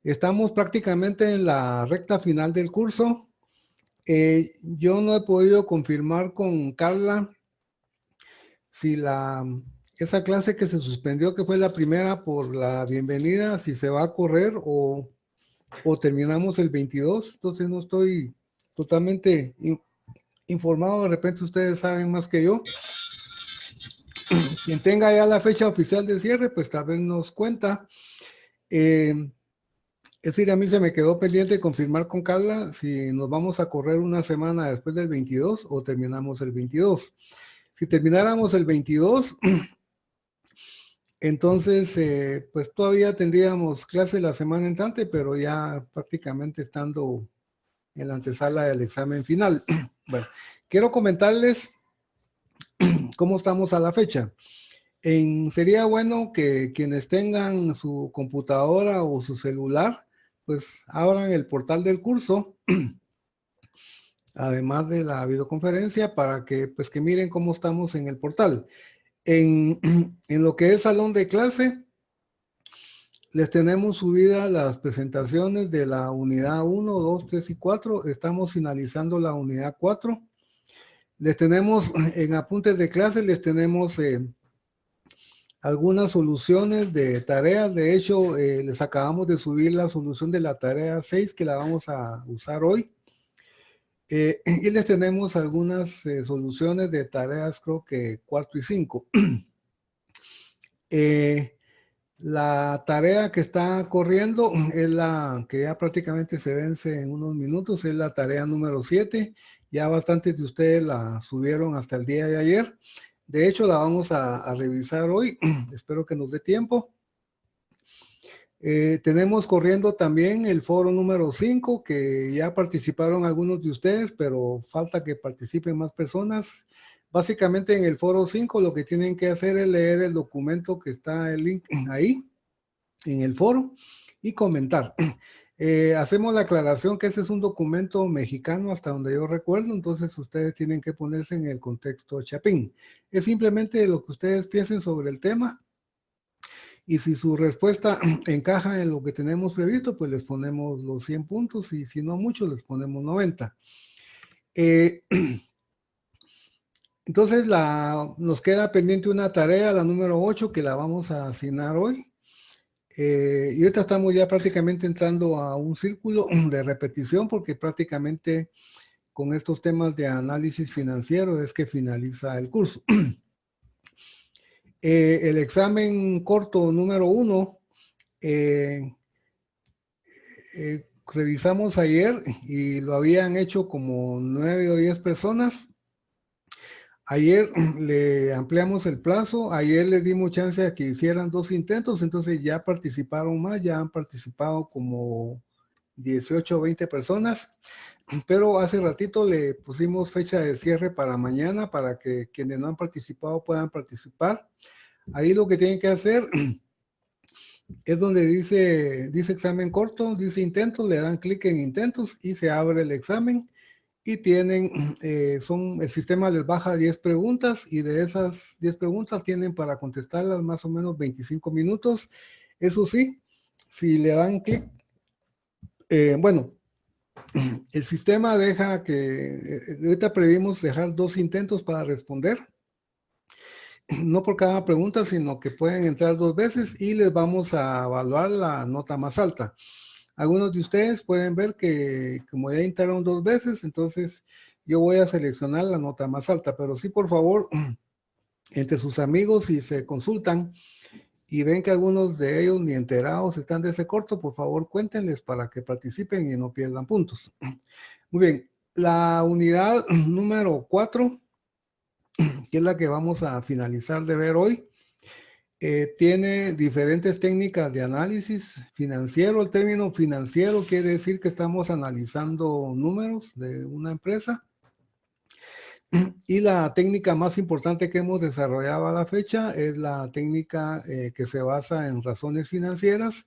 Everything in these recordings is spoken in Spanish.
Estamos prácticamente en la recta final del curso. Yo no he podido confirmar con Carla si esa clase que se suspendió, que fue la primera por la bienvenida, si se va a correr o terminamos el 22. Entonces no estoy totalmente informado. De repente ustedes saben más que yo. Quien tenga ya la fecha oficial de cierre, pues tal vez nos cuenta. Es decir, a mí se me quedó pendiente confirmar con Carla si nos vamos a correr una semana después del 22 o terminamos el 22. Si termináramos el 22, entonces pues todavía tendríamos clase la semana entrante, pero ya prácticamente estando en la antesala del examen final. Bueno, quiero comentarles cómo estamos a la fecha. Sería bueno que quienes tengan su computadora o su celular, pues abran el portal del curso, además de la videoconferencia, para que pues que miren cómo estamos en el portal. En lo que es salón de clase, les tenemos subidas las presentaciones de la unidad 1, 2, 3 y 4. Estamos finalizando la unidad 4. Les tenemos en apuntes de clase, les tenemos algunas soluciones de tareas. De hecho, les acabamos de subir la solución de la tarea 6 que la vamos a usar hoy. Y les tenemos algunas soluciones de tareas, creo que 4 y 5. La tarea que está corriendo es la que ya prácticamente se vence en unos minutos, es la tarea número 7. Ya bastantes de ustedes la subieron hasta el día de ayer. De hecho, la vamos a revisar hoy. Espero que nos dé tiempo. Tenemos corriendo también el foro número 5, que ya participaron algunos de ustedes, pero falta que participen más personas. Básicamente en el foro 5 lo que tienen que hacer es leer el documento que está el link ahí, en el foro, y comentar. Hacemos la aclaración que ese es un documento mexicano hasta donde yo recuerdo, entonces ustedes tienen que ponerse en el contexto chapín. Es simplemente lo que ustedes piensen sobre el tema, y si su respuesta encaja en lo que tenemos previsto, pues les ponemos los 100 puntos, y si no mucho, les ponemos 90. Entonces nos queda pendiente una tarea, la número 8, que la vamos a asignar hoy. Y ahorita estamos ya prácticamente entrando a un círculo de repetición, porque prácticamente con estos temas de análisis financiero es que finaliza el curso. El examen corto número 1, revisamos ayer y lo habían hecho como 9 o 10 personas. Ayer le ampliamos el plazo, ayer les dimos chance a que hicieran 2 intentos, entonces ya participaron más, ya han participado como 18 o 20 personas, pero hace ratito le pusimos fecha de cierre para mañana para que quienes no han participado puedan participar. Ahí lo que tienen que hacer es donde dice examen corto, dice intentos, le dan clic en intentos y se abre el examen. Y tienen, el sistema les baja 10 preguntas, y de esas 10 preguntas tienen para contestarlas más o menos 25 minutos. Eso sí, si le dan clic, bueno, el sistema deja que, ahorita previmos dejar 2 intentos para responder, no por cada pregunta, sino que pueden entrar 2 veces y les vamos a evaluar la nota más alta. Algunos de ustedes pueden ver que como ya entraron 2 veces, entonces yo voy a seleccionar la nota más alta, pero sí, por favor, entre sus amigos, si se consultan y ven que algunos de ellos ni enterados están de ese corto, por favor cuéntenles para que participen y no pierdan puntos. Muy bien, la unidad número 4, que es la que vamos a finalizar de ver hoy, tiene diferentes técnicas de análisis financiero. El término financiero quiere decir que estamos analizando números de una empresa. Y la técnica más importante que hemos desarrollado a la fecha es la técnica que se basa en razones financieras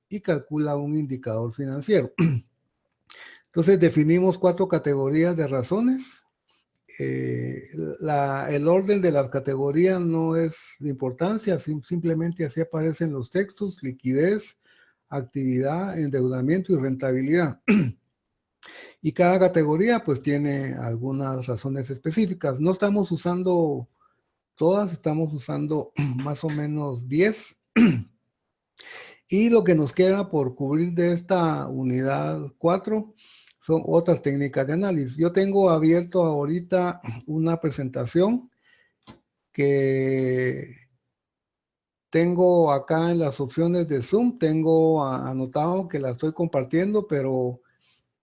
y calcula un indicador financiero. Entonces definimos 4 categorías de razones. El orden de las categorías no es de importancia, simplemente así aparecen los textos: liquidez, actividad, endeudamiento y rentabilidad. Y cada categoría pues tiene algunas razones específicas. No estamos usando todas, estamos usando más o menos 10. Y lo que nos queda por cubrir de esta unidad 4 son otras técnicas de análisis. Yo tengo abierto ahorita una presentación que tengo acá en las opciones de Zoom. Tengo anotado que la estoy compartiendo, pero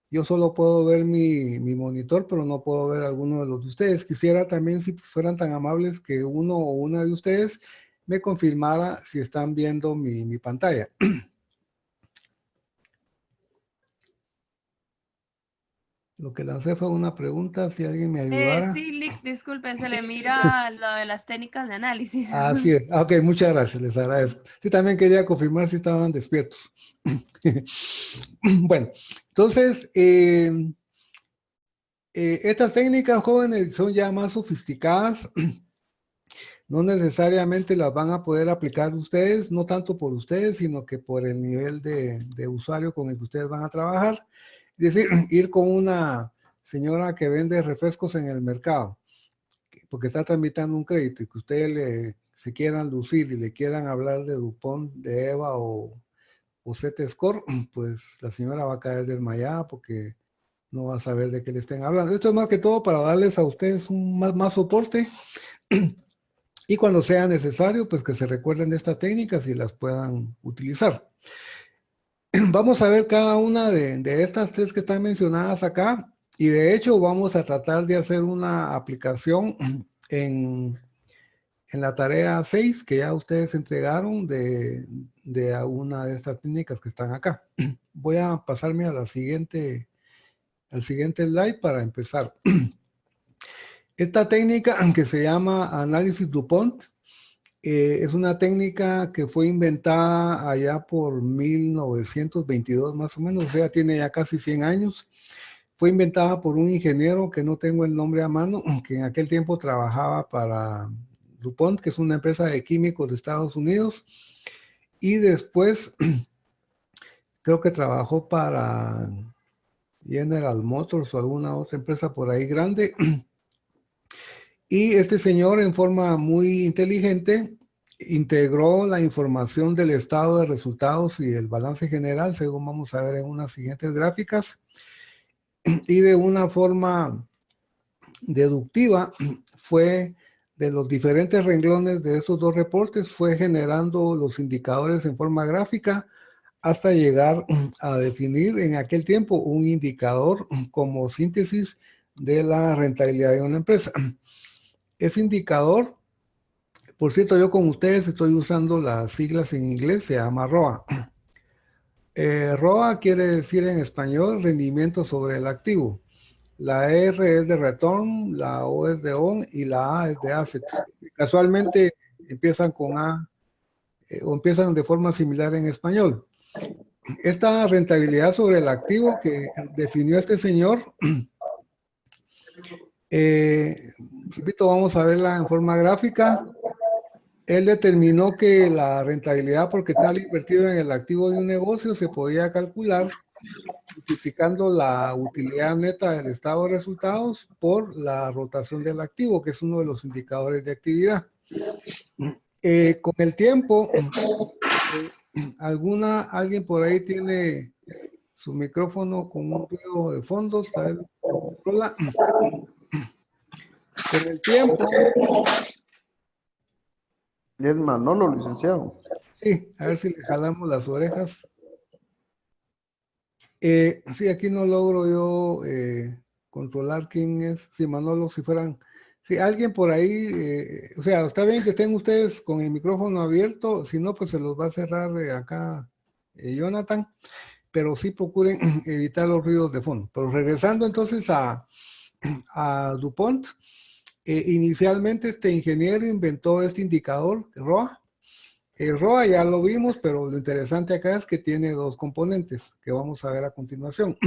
yo solo puedo ver mi monitor, pero no puedo ver alguno de los de ustedes. Quisiera también, si fueran tan amables, que uno o una de ustedes me confirmara si están viendo mi pantalla. Lo que lancé fue una pregunta, si alguien me ayudara. Sí, Lick, disculpe, se le mira lo de las técnicas de análisis. Así es. Ok, muchas gracias, les agradezco. Sí, también quería confirmar si estaban despiertos. Bueno, entonces, estas técnicas, jóvenes, son ya más sofisticadas. No necesariamente las van a poder aplicar ustedes, no tanto por ustedes, sino que por el nivel de usuario con el que ustedes van a trabajar. Es decir, ir con una señora que vende refrescos en el mercado, porque está tramitando un crédito y que ustedes se quieran lucir y le quieran hablar de DuPont, de EVA o Z-Score, pues la señora va a caer desmayada porque no va a saber de qué le estén hablando. Esto es más que todo para darles a ustedes más soporte y cuando sea necesario, pues que se recuerden de estas técnicas y las puedan utilizar. Vamos a ver cada una de estas 3 que están mencionadas acá y de hecho vamos a tratar de hacer una aplicación en la tarea 6 que ya ustedes entregaron de una de estas técnicas que están acá. Voy a pasarme a al siguiente slide para empezar. Esta técnica que se llama análisis DuPont es una técnica que fue inventada allá por 1922 más o menos, o sea, tiene ya casi 100 años. Fue inventada por un ingeniero que no tengo el nombre a mano, que en aquel tiempo trabajaba para DuPont, que es una empresa de químicos de Estados Unidos, y después creo que trabajó para General Motors o alguna otra empresa por ahí grande. Y este señor, en forma muy inteligente, integró la información del estado de resultados y el balance general, según vamos a ver en unas siguientes gráficas, y de una forma deductiva fue de los diferentes renglones de estos 2 reportes, fue generando los indicadores en forma gráfica hasta llegar a definir en aquel tiempo un indicador como síntesis de la rentabilidad de una empresa. Ese indicador, por cierto, yo con ustedes estoy usando las siglas en inglés, se llama ROA. ROA quiere decir en español rendimiento sobre el activo. La R es de return, la O es de on y la A es de assets. Casualmente empiezan con A o empiezan de forma similar en español. Esta rentabilidad sobre el activo que definió este señor, repito, vamos a verla en forma gráfica. Él determinó que la rentabilidad por capital invertido en el activo de un negocio se podía calcular multiplicando la utilidad neta del estado de resultados por la rotación del activo, que es uno de los indicadores de actividad. Con el tiempo, alguien por ahí tiene su micrófono con un ruido de fondo, tal vez lo controla. Con el tiempo. Es Manolo, licenciado. Sí, a ver si le jalamos las orejas. Sí, aquí no logro yo controlar quién es. Si Manolo, si fueran, si alguien por ahí, o sea, está bien que estén ustedes con el micrófono abierto, si no, pues se los va a cerrar acá Jonathan, pero sí procuren evitar los ruidos de fondo. Pero regresando entonces a DuPont, inicialmente este ingeniero inventó este indicador, ROA. El ROA ya lo vimos, pero lo interesante acá es que tiene 2 componentes que vamos a ver a continuación.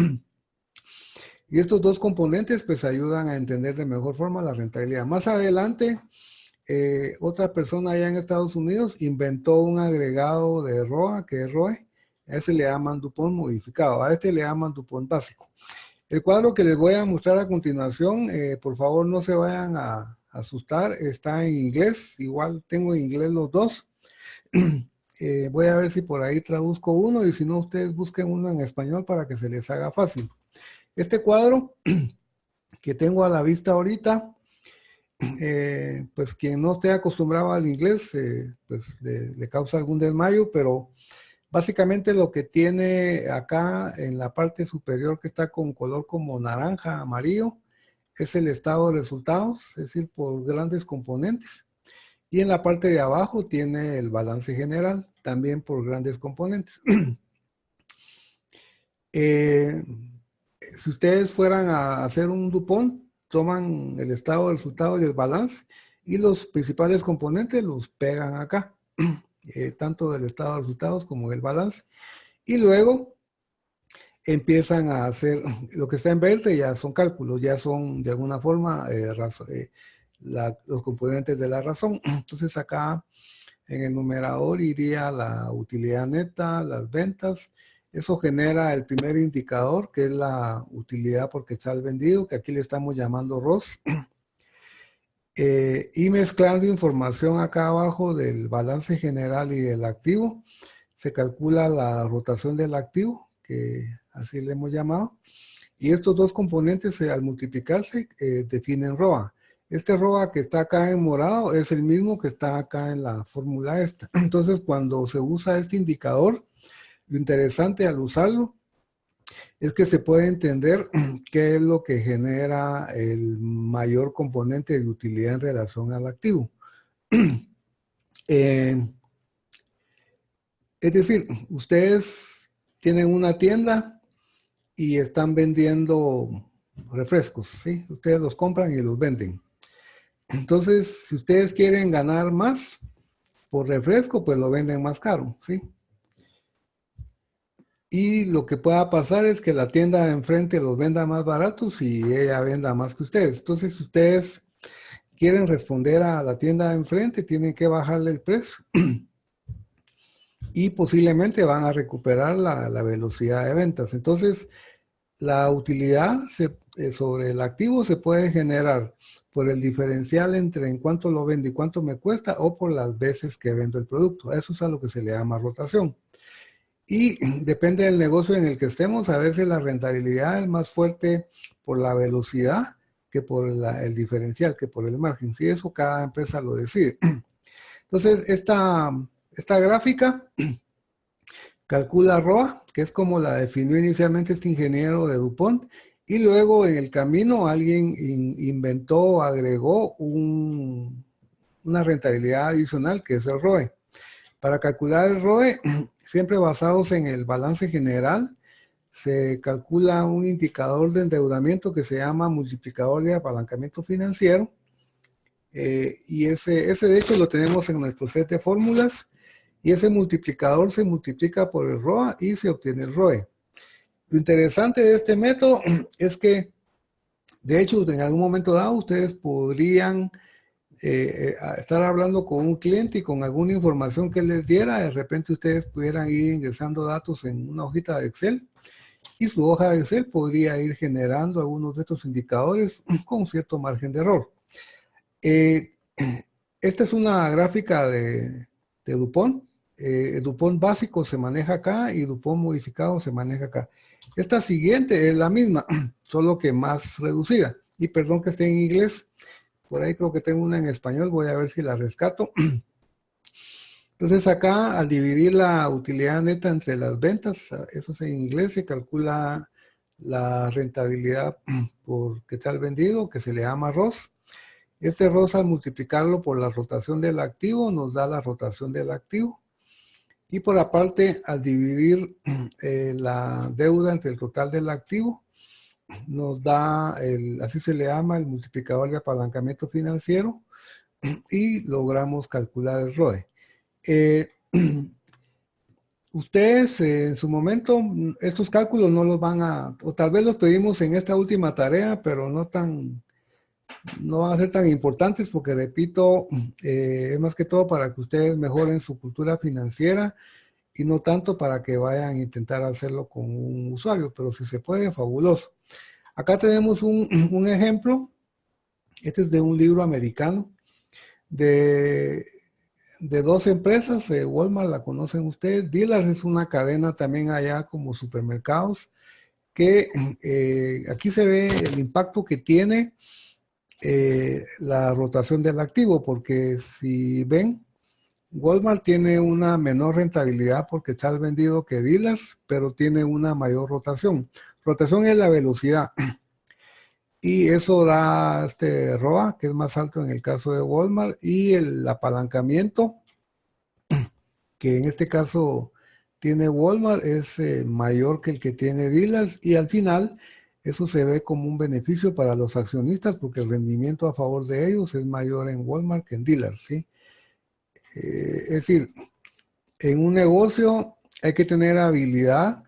Y estos 2 componentes pues ayudan a entender de mejor forma la rentabilidad. Más adelante, otra persona allá en Estados Unidos inventó un agregado de ROA, que es ROE, A ese le llaman DuPont modificado, a este le llaman DuPont básico. El cuadro que les voy a mostrar a continuación, por favor no se vayan a asustar, está en inglés, igual tengo en inglés los dos. Voy a ver si por ahí traduzco uno y si no ustedes busquen uno en español para que se les haga fácil. Este cuadro que tengo a la vista ahorita, pues quien no esté acostumbrado al inglés, pues le causa algún desmayo, pero básicamente lo que tiene acá en la parte superior que está con color como naranja, amarillo, es el estado de resultados, es decir, por grandes componentes. Y en la parte de abajo tiene el balance general, también por grandes componentes. Si ustedes fueran a hacer un DuPont, toman el estado de resultados y el balance, y los principales componentes los pegan acá, tanto del estado de resultados como del balance. Y luego empiezan a hacer, lo que está en verde ya son cálculos, ya son de alguna forma los componentes de la razón. Entonces acá en el numerador iría la utilidad neta, las ventas. Eso genera el primer indicador, que es la utilidad por quetzal vendido, que aquí le estamos llamando ROS. Y mezclando información acá abajo del balance general y del activo, se calcula la rotación del activo, que así le hemos llamado. Y estos dos componentes, al multiplicarse, definen ROA. Este ROA que está acá en morado es el mismo que está acá en la fórmula esta. Entonces, cuando se usa este indicador, lo interesante al usarlo es que se puede entender qué es lo que genera el mayor componente de utilidad en relación al activo. Es decir, ustedes tienen una tienda y están vendiendo refrescos, ¿sí? Ustedes los compran y los venden. Entonces, si ustedes quieren ganar más por refresco, pues lo venden más caro, ¿sí? Y lo que pueda pasar es que la tienda de enfrente los venda más baratos y ella venda más que ustedes. Entonces, si ustedes quieren responder a la tienda de enfrente, tienen que bajarle el precio. Y posiblemente van a recuperar la velocidad de ventas. Entonces, la utilidad sobre el activo se puede generar por el diferencial entre en cuánto lo vendo y cuánto me cuesta, o por las veces que vendo el producto. Eso es a lo que se le llama rotación. Y depende del negocio en el que estemos, a veces la rentabilidad es más fuerte por la velocidad que por el diferencial, que por el margen. Si eso cada empresa lo decide. Entonces, esta gráfica calcula ROA, que es como la definió inicialmente este ingeniero de DuPont, y luego en el camino alguien inventó o agregó una rentabilidad adicional, que es el ROE. Para calcular el ROE, siempre basados en el balance general, se calcula un indicador de endeudamiento que se llama multiplicador de apalancamiento financiero, y ese de hecho lo tenemos en nuestro set de fórmulas, y ese multiplicador se multiplica por el ROA y se obtiene el ROE. Lo interesante de este método es que, de hecho, en algún momento dado, ustedes podrían estar hablando con un cliente y con alguna información que les diera, de repente ustedes pudieran ir ingresando datos en una hojita de Excel, y su hoja de Excel podría ir generando algunos de estos indicadores con cierto margen de error. Esta es una gráfica de DuPont. DuPont básico se maneja acá y DuPont modificado se maneja acá. Esta siguiente es la misma, solo que más reducida. Y perdón que esté en inglés, por ahí creo que tengo una en español, voy a ver si la rescato. Entonces acá, al dividir la utilidad neta entre las ventas, eso es en inglés, se calcula la rentabilidad por quetzal vendido, que se le llama ROS. Este ROS, al multiplicarlo por la rotación del activo, nos da la rotación del activo. Y por aparte, al dividir la deuda entre el total del activo, nos da, así se le llama, el multiplicador de apalancamiento financiero, y logramos calcular el ROE. Ustedes en su momento, estos cálculos no los van a, o tal vez los pedimos en esta última tarea, pero no van a ser tan importantes, porque repito, es más que todo para que ustedes mejoren su cultura financiera y no tanto para que vayan a intentar hacerlo con un usuario, pero si se puede, fabuloso. Acá tenemos un ejemplo, este es de un libro americano, de dos empresas, Walmart la conocen ustedes, Dillard's es una cadena también allá como supermercados, que aquí se ve el impacto que tiene la rotación del activo, porque si ven, Walmart tiene una menor rentabilidad porque está al vendido que Dillard's, pero tiene una mayor rotación. Rotación es la velocidad. Y eso da este ROA, que es más alto en el caso de Walmart, y el apalancamiento, que en este caso tiene Walmart, es mayor que el que tiene Dillard's, y al final eso se ve como un beneficio para los accionistas porque el rendimiento a favor de ellos es mayor en Walmart que en Dillard's, ¿sí? Es decir, en un negocio hay que tener habilidad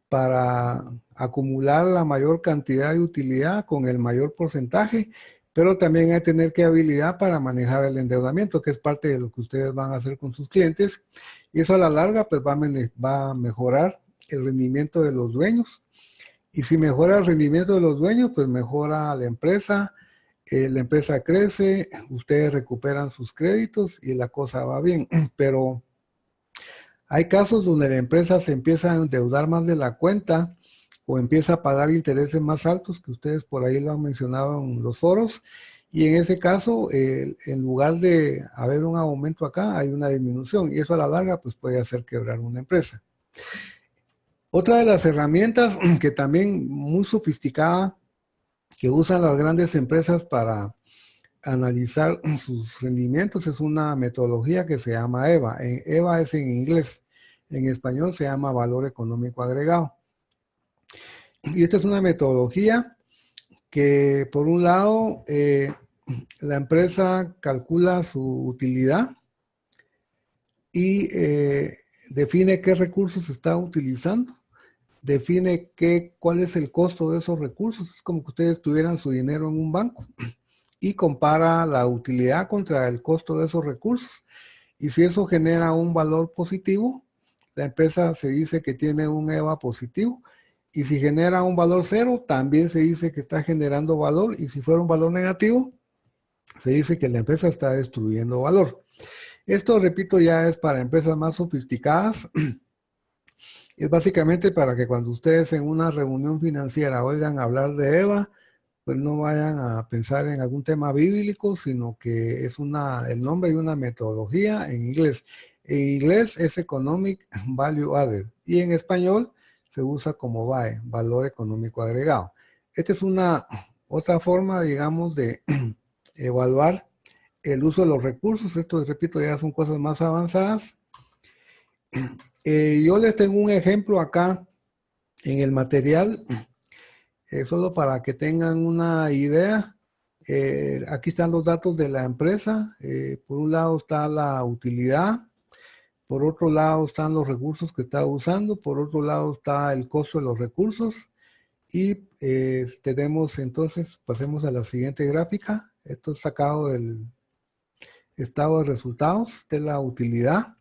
para acumular la mayor cantidad de utilidad con el mayor porcentaje, pero también hay que tener habilidad para manejar el endeudamiento, que es parte de lo que ustedes van a hacer con sus clientes, y eso a la larga pues va a mejorar el rendimiento de los dueños, y si mejora el rendimiento de los dueños, pues mejora la empresa crece, ustedes recuperan sus créditos y la cosa va bien, pero hay casos donde la empresa se empieza a endeudar más de la cuenta o empieza a pagar intereses más altos, que ustedes por ahí lo han mencionado en los foros, y en ese caso, en lugar de haber un aumento acá, hay una disminución, y eso a la larga pues puede hacer quebrar una empresa. Otra de las herramientas que también muy sofisticada, que usan las grandes empresas para analizar sus rendimientos, es una metodología que se llama EVA. EVA es en inglés, en español se llama valor económico agregado. Y esta es una metodología que por un lado la empresa calcula su utilidad y define qué recursos está utilizando, define cuál es el costo de esos recursos. Es como que ustedes tuvieran su dinero en un banco y compara la utilidad contra el costo de esos recursos. Y si eso genera un valor positivo, la empresa se dice que tiene un EVA positivo. Y si genera un valor cero, también se dice que está generando valor. Y si fuera un valor negativo, se dice que la empresa está destruyendo valor. Esto, repito, ya es para empresas más sofisticadas. Es básicamente para que cuando ustedes en una reunión financiera oigan hablar de EVA, pues no vayan a pensar en algún tema bíblico, sino que es el nombre de una metodología en inglés. En inglés es Economic Value Added y en español se usa como VAE, valor económico agregado. Esta es otra forma, digamos, de evaluar el uso de los recursos. Esto, repito, ya son cosas más avanzadas. Yo les tengo un ejemplo acá en el material, solo para que tengan una idea. Aquí están los datos de la empresa. Por un lado está la utilidad, por otro lado están los recursos que está usando, por otro lado está el costo de los recursos y tenemos entonces, pasemos a la siguiente gráfica. Esto es sacado del estado de resultados de la utilidad.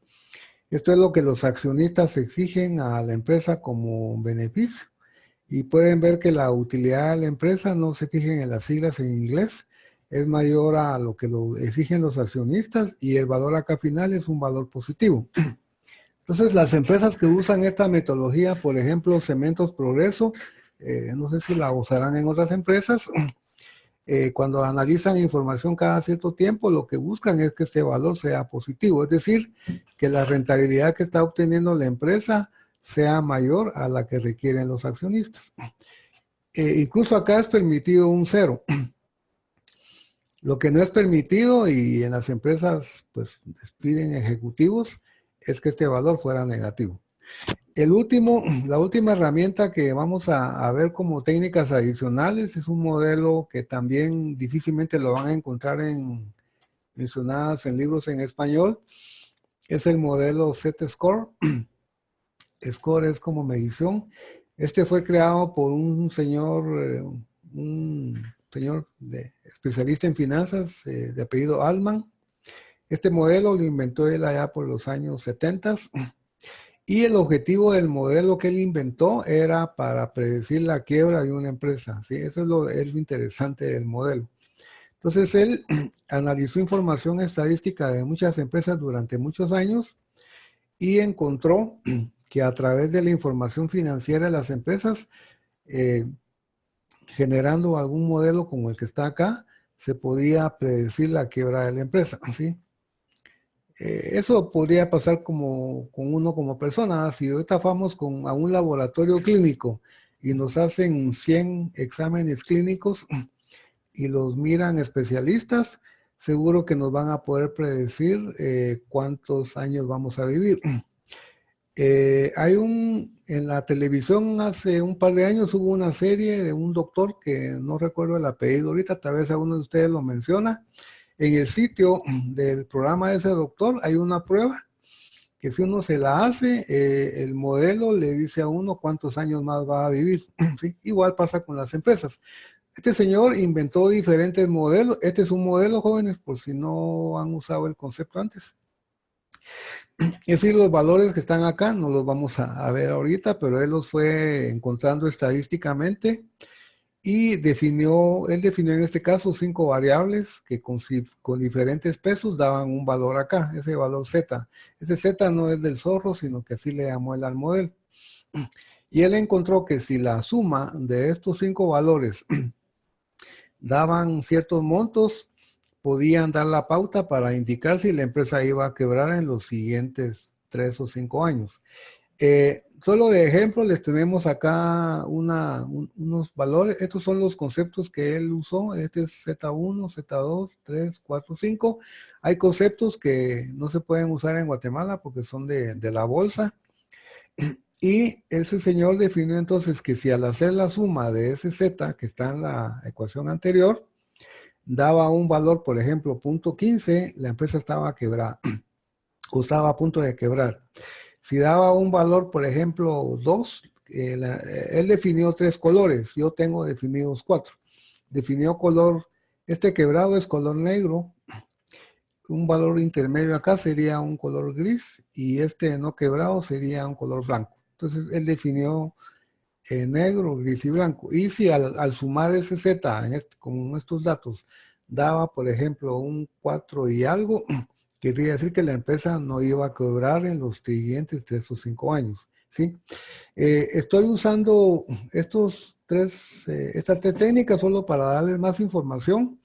Esto es lo que los accionistas exigen a la empresa como beneficio. Y pueden ver que la utilidad de la empresa, no se fijen en las siglas en inglés, es mayor a lo que lo exigen los accionistas y el valor acá final es un valor positivo. Entonces, las empresas que usan esta metodología, por ejemplo, Cementos Progreso, no sé si la usarán en otras empresas, cuando analizan información cada cierto tiempo, lo que buscan es que este valor sea positivo, es decir, que la rentabilidad que está obteniendo la empresa sea mayor a la que requieren los accionistas. Incluso acá es permitido un cero. Lo que no es permitido, y en las empresas pues despiden ejecutivos, es que este valor fuera negativo. La última herramienta que vamos a ver como técnicas adicionales es un modelo que también difícilmente lo van a encontrar mencionadas en libros en español. Es el modelo Z-Score. Score es como medición. Este fue creado por un señor especialista en finanzas de apellido Altman. Este modelo lo inventó él allá por los años 70 Y el objetivo del modelo que él inventó era para predecir la quiebra de una empresa, ¿sí? Eso es lo interesante del modelo. Entonces él analizó información estadística de muchas empresas durante muchos años y encontró que a través de la información financiera de las empresas, generando algún modelo como el que está acá, se podía predecir la quiebra de la empresa, ¿sí? Eso podría pasar como con uno como persona. Si ahorita vamos a un laboratorio clínico y nos hacen 100 exámenes clínicos y los miran especialistas, seguro que nos van a poder predecir cuántos años vamos a vivir. En la televisión hace un par de años hubo una serie de un doctor que no recuerdo el apellido ahorita, tal vez alguno de ustedes lo menciona. En el sitio del programa de ese doctor hay una prueba que si uno se la hace, el modelo le dice a uno cuántos años más va a vivir. ¿Sí? Igual pasa con las empresas. Este señor inventó diferentes modelos. Este es un modelo, jóvenes, por si no han usado el concepto antes. Es decir, los valores que están acá no los vamos a ver ahorita, pero él los fue encontrando estadísticamente y él definió en este caso 5 variables que con diferentes pesos daban un valor acá, ese valor Z. Ese Z no es del zorro, sino que así le llamó él al modelo. Y él encontró que si la suma de estos 5 valores daban ciertos montos, podían dar la pauta para indicar si la empresa iba a quebrar en los siguientes 3 o 5 años. Solo de ejemplo les tenemos acá unos valores. Estos son los conceptos que él usó. Este es Z1, Z2, 3, 4, 5. Hay conceptos que no se pueden usar en Guatemala porque son de la bolsa. Y ese señor definió entonces que si al hacer la suma de ese Z que está en la ecuación anterior, daba un valor, por ejemplo, 0.15, la empresa estaba quebrada o estaba a punto de quebrar. Si daba un valor, por ejemplo, 2, él definió 3 colores, yo tengo definidos 4. Definió color, este quebrado es color negro, un valor intermedio acá sería un color gris y este no quebrado sería un color blanco. Entonces él definió negro, gris y blanco. Y si al sumar ese Z con estos datos daba, por ejemplo, un 4 y algo, querría decir que la empresa no iba a quebrar en los siguientes 3 o 5 años. ¿Sí? Estoy usando estas tres técnicas solo para darles más información,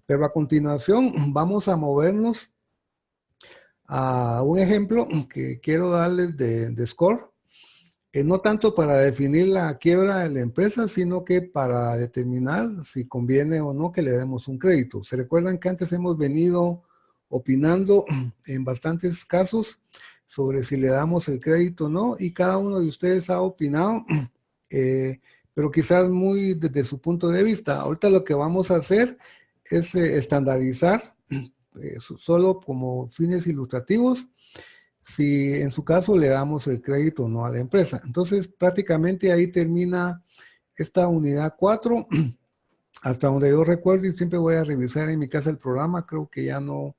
pero a continuación vamos a movernos a un ejemplo que quiero darles de score. No tanto para definir la quiebra de la empresa, sino que para determinar si conviene o no que le demos un crédito. ¿Se recuerdan que antes hemos venido opinando en bastantes casos sobre si le damos el crédito o no? Y cada uno de ustedes ha opinado, pero quizás muy desde su punto de vista. Ahorita lo que vamos a hacer es estandarizar, solo como fines ilustrativos, si en su caso le damos el crédito o no a la empresa. Entonces, prácticamente ahí termina esta unidad 4. Hasta donde yo recuerdo, y siempre voy a revisar en mi casa el programa, creo que ya no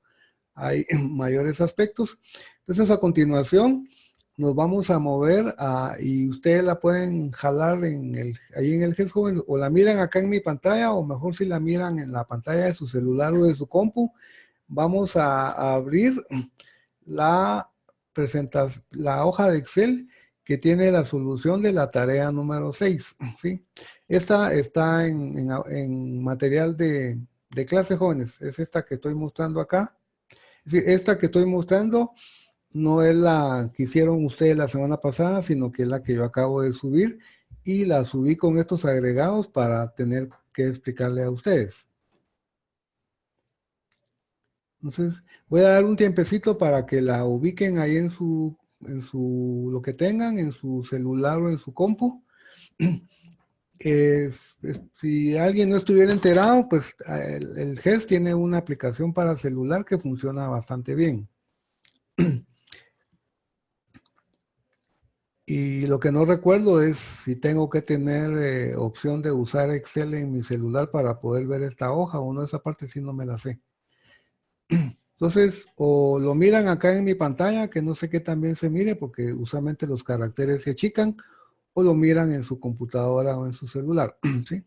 hay mayores aspectos. Entonces, a continuación, nos vamos a mover y ustedes la pueden jalar ahí en el GES Joven, o la miran acá en mi pantalla, o mejor si la miran en la pantalla de su celular o de su compu. Vamos a abrir la hoja de Excel que tiene la solución de la tarea número 6, ¿sí? Esta está en material de clase, jóvenes. Es esta que estoy mostrando acá. Es decir, esta que estoy mostrando no es la que hicieron ustedes la semana pasada, sino que es la que yo acabo de subir y la subí con estos agregados para tener que explicarle a ustedes. Entonces, voy a dar un tiempecito para que la ubiquen ahí en lo que tengan, en su celular o en su compu. Si alguien no estuviera enterado, pues el GES tiene una aplicación para celular que funciona bastante bien. Y lo que no recuerdo es si tengo que tener opción de usar Excel en mi celular para poder ver esta hoja o no, esa parte sí no me la sé. Entonces, o lo miran acá en mi pantalla, que no sé qué también se mire, porque usualmente los caracteres se achican, o lo miran en su computadora o en su celular, ¿sí?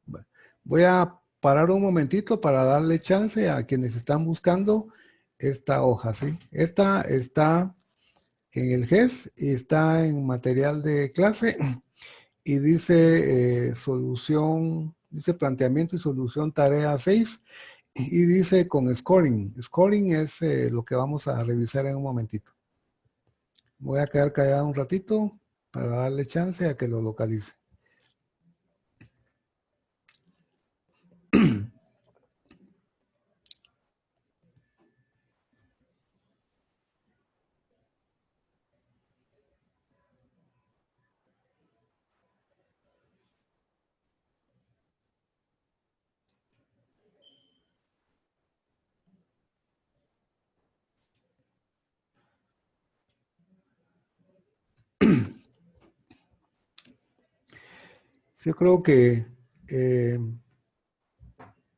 Bueno, voy a parar un momentito para darle chance a quienes están buscando esta hoja, ¿sí? Esta está en el GES y está en material de clase y dice solución, dice planteamiento y solución tarea 6 y dice con scoring. Scoring es lo que vamos a revisar en un momentito. Voy a quedar callado un ratito para darle chance a que lo localice. Yo creo que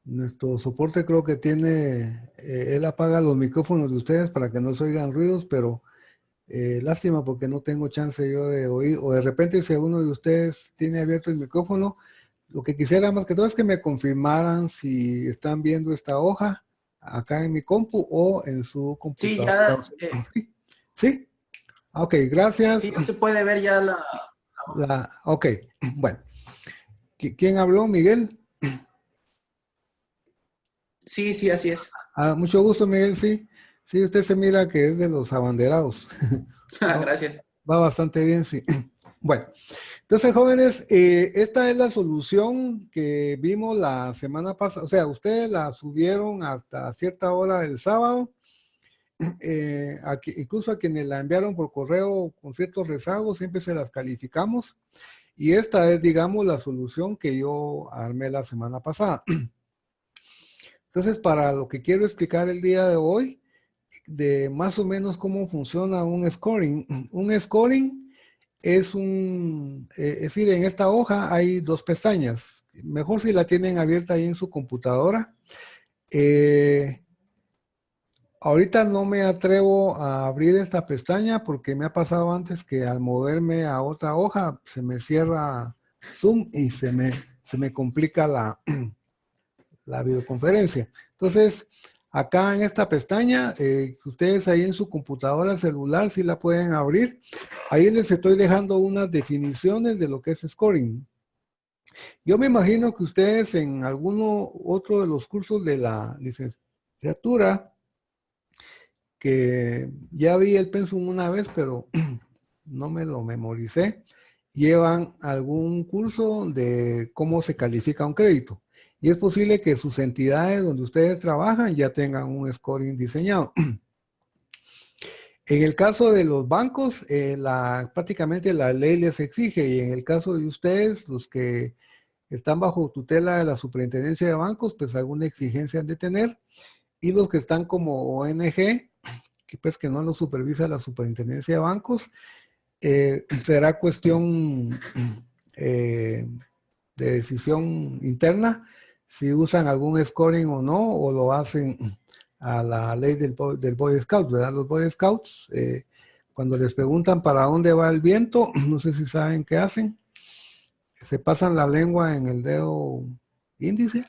nuestro soporte creo que tiene, él apaga los micrófonos de ustedes para que no se oigan ruidos, pero lástima porque no tengo chance yo de oír, o de repente si alguno de ustedes tiene abierto el micrófono, lo que quisiera más que todo es que me confirmaran si están viendo esta hoja acá en mi compu o en su Sí, computadora. ya, ¿Sí? ¿Sí? Ok, gracias. sí se puede ver ya Ok, bueno. ¿Quién habló? ¿Miguel? Sí, sí, así es. Mucho gusto, Miguel, sí. Sí, usted se mira que es de los abanderados. Gracias. Va bastante bien, sí. Bueno, entonces, jóvenes, esta es la solución que vimos la semana pasada. O sea, ustedes la subieron hasta cierta hora del sábado. Incluso a quienes la enviaron por correo con ciertos rezagos, siempre se las calificamos. Y esta es, digamos, la solución que yo armé la semana pasada. Entonces, para lo que quiero explicar el día de hoy, de más o menos cómo funciona un scoring. Un scoring es es decir, en esta hoja hay dos pestañas. Mejor si la tienen abierta ahí en su computadora. Ahorita no me atrevo a abrir esta pestaña porque me ha pasado antes que al moverme a otra hoja se me cierra Zoom y se me complica la videoconferencia. Entonces, acá en esta pestaña, ustedes ahí en su computadora celular sí la pueden abrir. Ahí les estoy dejando unas definiciones de lo que es scoring. Yo me imagino que ustedes en alguno otro de los cursos de la licenciatura, que ya vi el pensum una vez, pero no me lo memoricé, llevan algún curso de cómo se califica un crédito. Y es posible que sus entidades donde ustedes trabajan ya tengan un scoring diseñado. En el caso de los bancos, prácticamente la ley les exige, y en el caso de ustedes, los que están bajo tutela de la Superintendencia de Bancos, pues alguna exigencia han de tener, y los que están como ONG, que pues que no lo supervisa la Superintendencia de Bancos, será cuestión de decisión interna si usan algún scoring o no, o lo hacen a la ley del Boy Scout, ¿verdad? Los Boy Scouts, cuando les preguntan para dónde va el viento, no sé si saben qué hacen, se pasan la lengua en el dedo índice,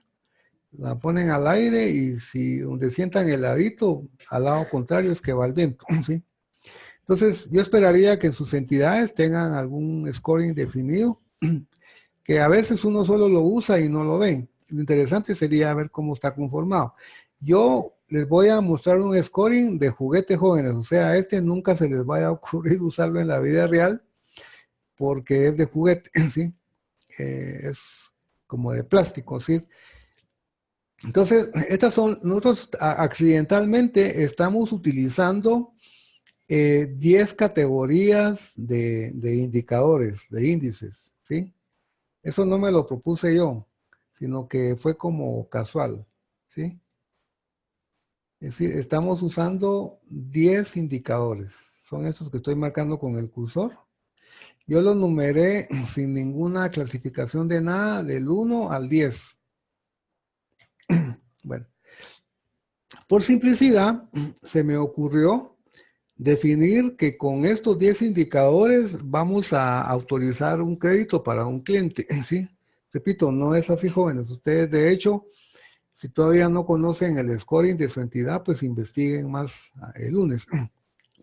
la ponen al aire y si donde sientan el ladito, al lado contrario es que va el viento, ¿sí? Entonces, yo esperaría que sus entidades tengan algún scoring definido, que a veces uno solo lo usa y no lo ve. Lo interesante sería ver cómo está conformado. Yo les voy a mostrar un scoring de juguete jóvenes, o sea, nunca se les vaya a ocurrir usarlo en la vida real porque es de juguete, ¿sí? Es como de plástico, ¿sí? Entonces, nosotros accidentalmente estamos utilizando 10 categorías de indicadores, de índices, ¿sí? Eso no me lo propuse yo, sino que fue como casual, ¿sí? Es decir, estamos usando 10 indicadores. Son esos que estoy marcando con el cursor. Yo los numeré sin ninguna clasificación de nada, del 1 al 10. Bueno, Por simplicidad, se me ocurrió definir que con estos 10 indicadores vamos a autorizar un crédito para un cliente, ¿sí? Repito, no es así, jóvenes. Ustedes, de hecho, si todavía no conocen el scoring de su entidad, pues investiguen más el lunes.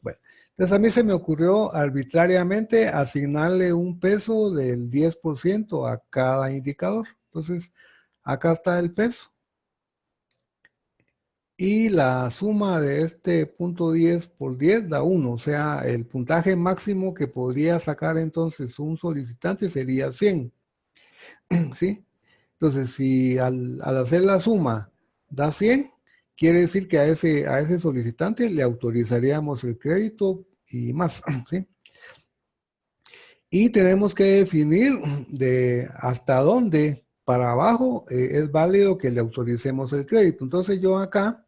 Bueno, entonces a mí se me ocurrió arbitrariamente asignarle un peso del 10% a cada indicador. Entonces, acá está el peso. Y la suma de este punto 10 por 10 da 1, o sea, el puntaje máximo que podría sacar entonces un solicitante sería 100, ¿sí? Entonces, si al hacer la suma da 100, quiere decir que a ese solicitante le autorizaríamos el crédito y más, ¿sí? Y tenemos que definir de hasta dónde para abajo es válido que le autoricemos el crédito. Entonces yo acá,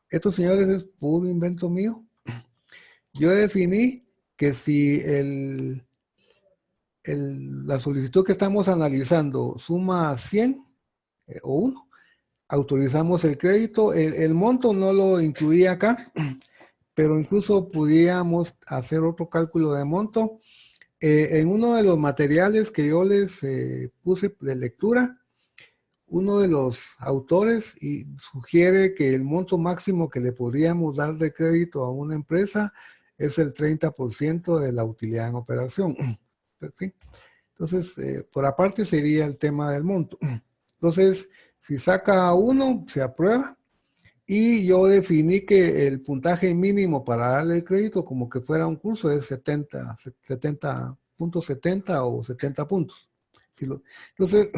estos señores es puro invento mío. Yo definí que si la solicitud que estamos analizando suma 100 o 1, autorizamos el crédito. El monto no lo incluía acá, pero incluso podíamos hacer otro cálculo de monto. En uno de los materiales que yo les puse de lectura, uno de los autores sugiere que el monto máximo que le podríamos dar de crédito a una empresa es el 30% de la utilidad en operación. ¿Sí? Entonces, por aparte sería el tema del monto. Entonces, si saca 1, se aprueba. Y yo definí que el puntaje mínimo para darle el crédito como que fuera un curso es 70.70 o 70 puntos. Entonces,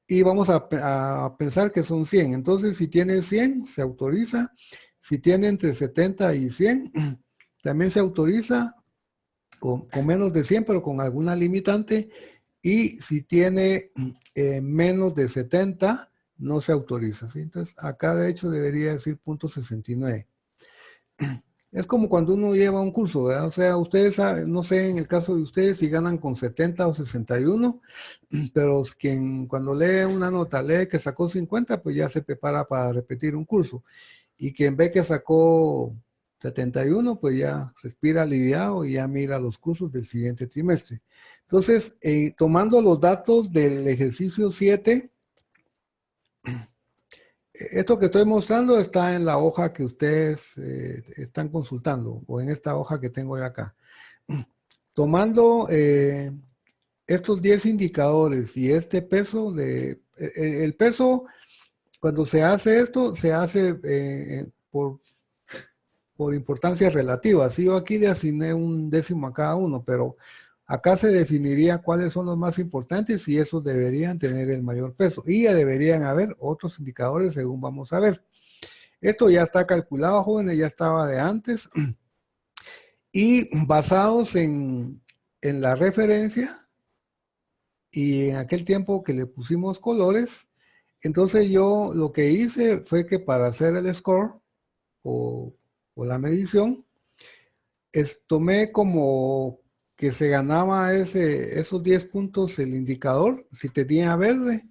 y vamos a pensar que son 100. Entonces, si tiene 100, se autoriza. Si tiene entre 70 y 100, también se autoriza con menos de 100, pero con alguna limitante. Y si tiene menos de 70, no se autoriza, ¿sí? Entonces, acá de hecho debería decir punto 69. Es como cuando uno lleva un curso, ¿verdad? O sea, ustedes saben, no sé en el caso de ustedes si ganan con 70 o 61, pero quien cuando lee una nota lee que sacó 50, pues ya se prepara para repetir un curso. Y quien ve que sacó 71, pues ya respira aliviado y ya mira los cursos del siguiente trimestre. Entonces, tomando los datos del ejercicio 7, esto que estoy mostrando está en la hoja que ustedes están consultando, o en esta hoja que tengo yo acá. Tomando estos 10 indicadores y este peso, el peso, cuando se hace esto, se hace por importancia relativa. Sí, yo aquí le asigné un décimo a cada uno, pero acá se definiría cuáles son los más importantes y esos deberían tener el mayor peso. Y ya deberían haber otros indicadores según vamos a ver. Esto ya está calculado, jóvenes, ya estaba de antes. Y basados en la referencia y en aquel tiempo que le pusimos colores, entonces yo lo que hice fue que para hacer el score o la medición, tomé como que se ganaba esos 10 puntos el indicador, si tenía verde,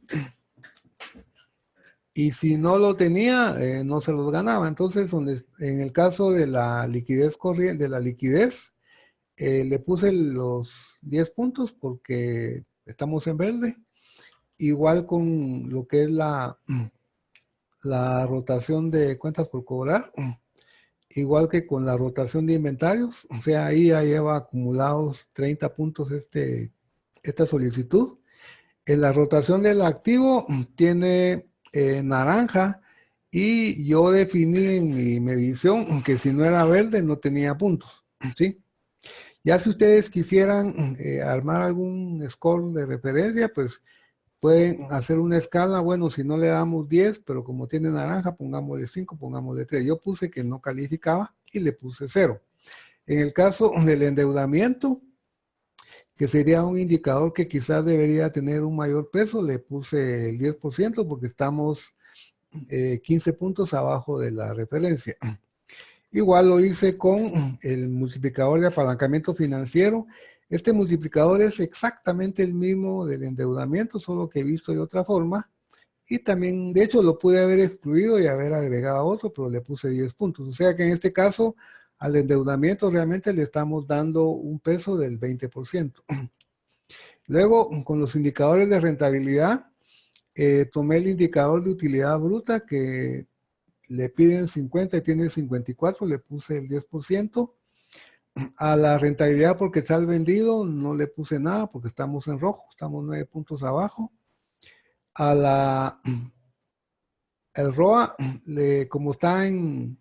y si no lo tenía, no se los ganaba. Entonces, en el caso de la liquidez corriente, le puse los 10 puntos porque estamos en verde, igual con lo que es la rotación de cuentas por cobrar, igual que con la rotación de inventarios, o sea, ahí ya lleva acumulados 30 puntos esta solicitud. En la rotación del activo tiene naranja y yo definí en mi medición que si no era verde no tenía puntos, ¿sí? Ya si ustedes quisieran armar algún score de referencia, pues pueden hacer una escala. Bueno, si no le damos 10, pero como tiene naranja, pongámosle 5, pongámosle 3. Yo puse que no calificaba y le puse 0. En el caso del endeudamiento, que sería un indicador que quizás debería tener un mayor peso, le puse el 10% porque estamos 15 puntos abajo de la referencia. Igual lo hice con el multiplicador de apalancamiento financiero. Este multiplicador es exactamente el mismo del endeudamiento, solo que visto de otra forma. Y también, de hecho, lo pude haber excluido y haber agregado otro, pero le puse 10 puntos. O sea que en este caso, al endeudamiento realmente le estamos dando un peso del 20%. Luego, con los indicadores de rentabilidad, tomé el indicador de utilidad bruta que le piden 50 y tiene 54, le puse el 10%. A la rentabilidad por quetzal vendido no le puse nada porque estamos en rojo, estamos 9 puntos abajo. El ROA, como está en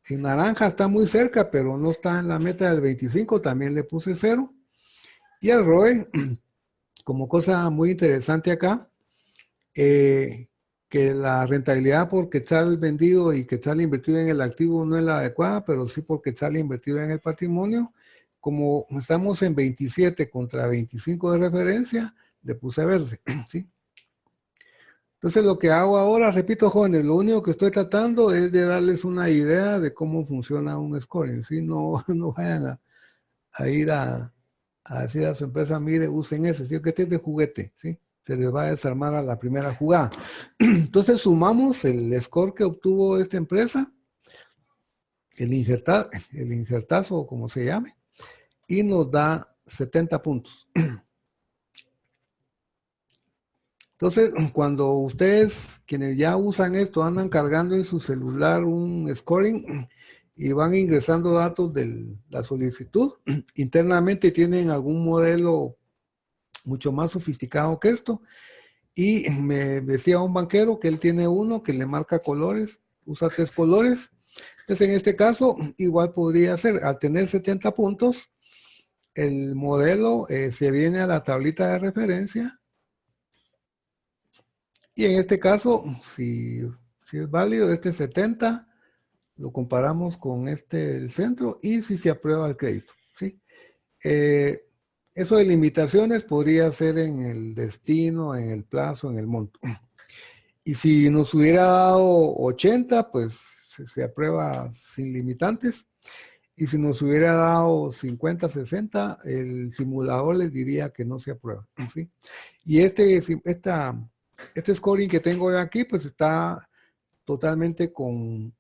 naranja, está muy cerca, pero no está en la meta del 25, también le puse 0. Y el ROE, como cosa muy interesante acá, que la rentabilidad por quetzal vendido y quetzal invertido en el activo no es la adecuada, pero sí por quetzal invertido en el patrimonio. Como estamos en 27 contra 25 de referencia, le puse verde, ¿sí? Entonces lo que hago ahora, repito, jóvenes, lo único que estoy tratando es de darles una idea de cómo funciona un scoring, ¿sí? No, no vayan a ir a decir a su empresa, mire, usen ese, ¿sí? Que este es de juguete, ¿sí? Se les va a desarmar a la primera jugada. Entonces sumamos el score que obtuvo esta empresa, el injertazo, o como se llame, y nos da 70 puntos. Entonces, cuando ustedes, quienes ya usan esto, andan cargando en su celular un scoring y van ingresando datos de la solicitud, internamente tienen algún modelo mucho más sofisticado que esto. Y me decía un banquero que él tiene uno que le marca colores, usa 3 colores. Entonces, en este caso, igual podría ser, al tener 70 puntos, el modelo se viene a la tablita de referencia. Y en este caso, si es válido, este 70, lo comparamos con este del centro y si se aprueba el crédito, ¿sí? Eso de limitaciones podría ser en el destino, en el plazo, en el monto. Y si nos hubiera dado 80, pues se aprueba sin limitantes. Y si nos hubiera dado 50, 60, el simulador les diría que no se aprueba, ¿sí? Y este scoring que tengo aquí, pues está totalmente con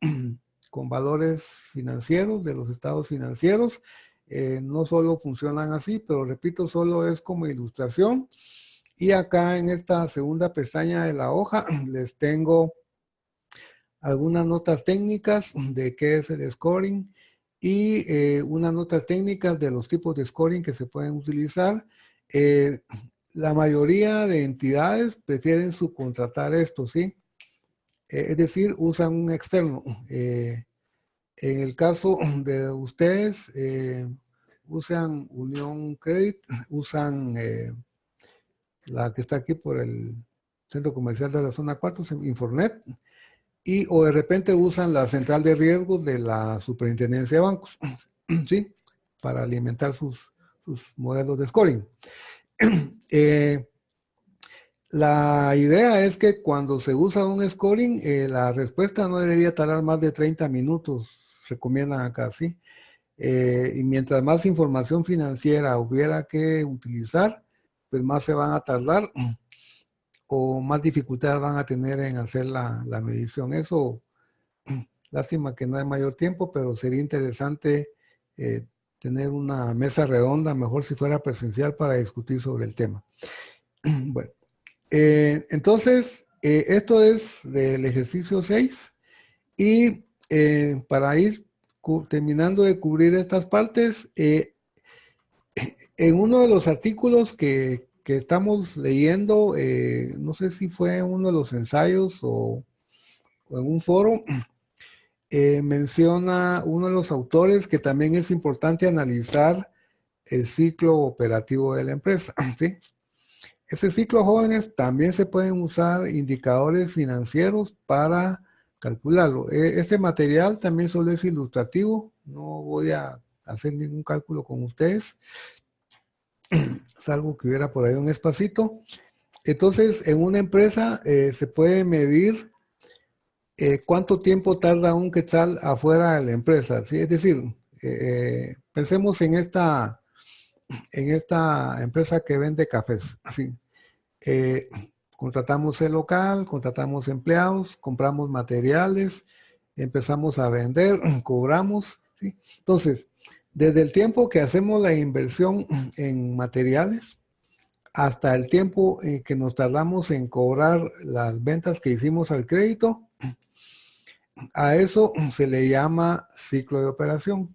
valores financieros, de los estados financieros. No solo funcionan así, pero repito, solo es como ilustración. Y acá en esta segunda pestaña de la hoja les tengo algunas notas técnicas de qué es el scoring y unas notas técnicas de los tipos de scoring que se pueden utilizar. La mayoría de entidades prefieren subcontratar esto, ¿sí? Es decir, usan un externo. En el caso de ustedes, usan Unión Credit, usan la que está aquí por el centro comercial de la zona 4, Infornet, o de repente usan la central de riesgos de la superintendencia de bancos, ¿sí? Para alimentar sus modelos de scoring. La idea es que cuando se usa un scoring, la respuesta no debería tardar más de 30 minutos, recomiendan acá, ¿sí? Y mientras más información financiera hubiera que utilizar, pues más se van a tardar o más dificultades van a tener en hacer la medición. Eso, lástima que no hay mayor tiempo, pero sería interesante tener una mesa redonda, mejor si fuera presencial, para discutir sobre el tema. Bueno, entonces, esto es del ejercicio 6 y para ir terminando de cubrir estas partes, en uno de los artículos que estamos leyendo, no sé si fue en uno de los ensayos o en un foro, menciona uno de los autores que también es importante analizar el ciclo operativo de la empresa, ¿sí? Ese ciclo, jóvenes, también se pueden usar indicadores financieros para calcularlo. Este material también solo es ilustrativo, no voy a hacer ningún cálculo con ustedes, salvo que hubiera por ahí un espacito. Entonces, en una empresa se puede medir cuánto tiempo tarda un quetzal afuera de la empresa, ¿sí? Es decir, pensemos en esta empresa que vende cafés, ¿sí? Contratamos el local, contratamos empleados, compramos materiales, empezamos a vender, cobramos, ¿sí? Entonces, desde el tiempo que hacemos la inversión en materiales hasta el tiempo en que nos tardamos en cobrar las ventas que hicimos al crédito, a eso se le llama ciclo de operación.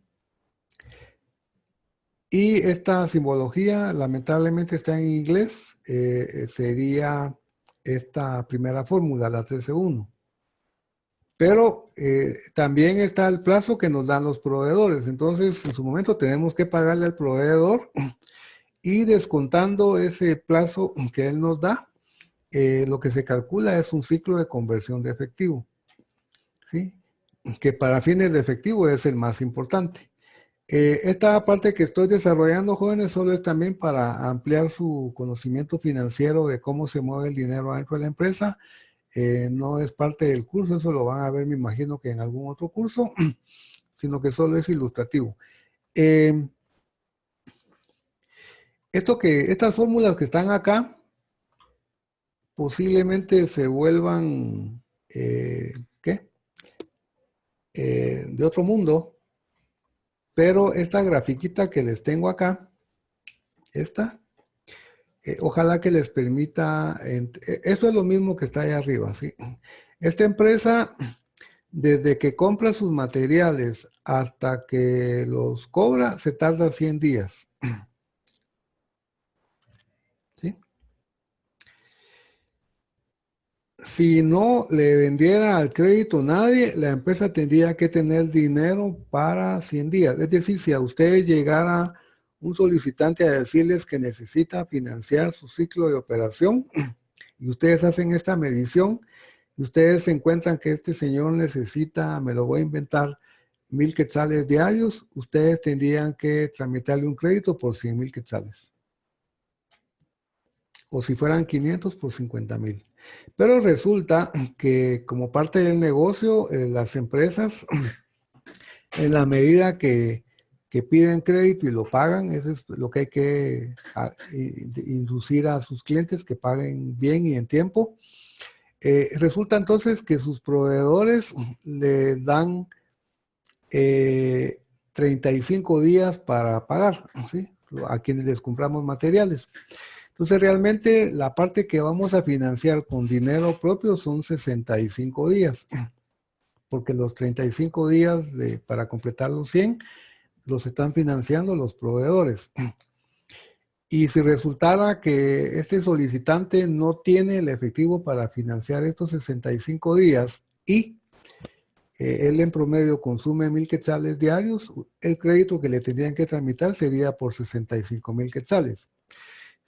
Y esta simbología lamentablemente está en inglés, sería esta primera fórmula, la 13.1. Pero también está el plazo que nos dan los proveedores. Entonces, en su momento tenemos que pagarle al proveedor y descontando ese plazo que él nos da, lo que se calcula es un ciclo de conversión de efectivo, ¿sí? Que para fines de efectivo es el más importante. Esta parte que estoy desarrollando, jóvenes, solo es también para ampliar su conocimiento financiero de cómo se mueve el dinero dentro de la empresa. No es parte del curso, eso lo van a ver, me imagino que en algún otro curso, sino que solo es ilustrativo. Estas fórmulas que están acá posiblemente se vuelvan, de otro mundo, pero esta grafiquita que les tengo acá, ojalá que les permita, eso es lo mismo que está ahí arriba, ¿sí? Esta empresa, desde que compra sus materiales hasta que los cobra, se tarda 100 días. ¿Sí? Si no le vendiera al crédito nadie, la empresa tendría que tener dinero para 100 días. Es decir, si a ustedes llegara un solicitante a decirles que necesita financiar su ciclo de operación y ustedes hacen esta medición y ustedes encuentran que este señor necesita, me lo voy a inventar, 1,000 quetzales diarios, ustedes tendrían que tramitarle un crédito por 100,000 quetzales. O si fueran 500 por 50,000. Pero resulta que como parte del negocio, las empresas, en la medida que piden crédito y lo pagan, eso es lo que hay que inducir a sus clientes que paguen bien y en tiempo. Resulta entonces que sus proveedores le dan 35 días para pagar, ¿sí? A quienes les compramos materiales. Entonces, realmente la parte que vamos a financiar con dinero propio son 65 días, porque los 35 días para completar los 100 los están financiando los proveedores. Y si resultara que este solicitante no tiene el efectivo para financiar estos 65 días y él en promedio consume 1,000 quetzales diarios, el crédito que le tendrían que tramitar sería por 65,000 quetzales.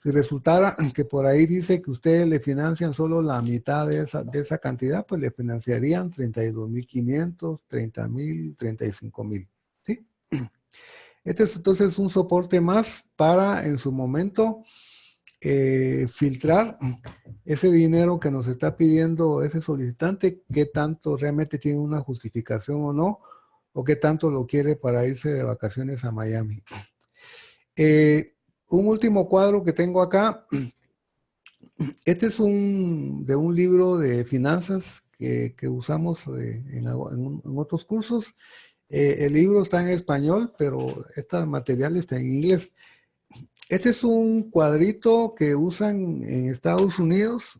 Si resultara que por ahí dice que ustedes le financian solo la mitad de esa cantidad, pues le financiarían 32,500, 30,000, 35,000. ¿Sí? Este es entonces un soporte más para en su momento filtrar ese dinero que nos está pidiendo ese solicitante, qué tanto realmente tiene una justificación o no, o qué tanto lo quiere para irse de vacaciones a Miami. Un último cuadro que tengo acá, este es de un libro de finanzas que usamos en otros cursos. El libro está en español, pero este material está en inglés. Este es un cuadrito que usan en Estados Unidos.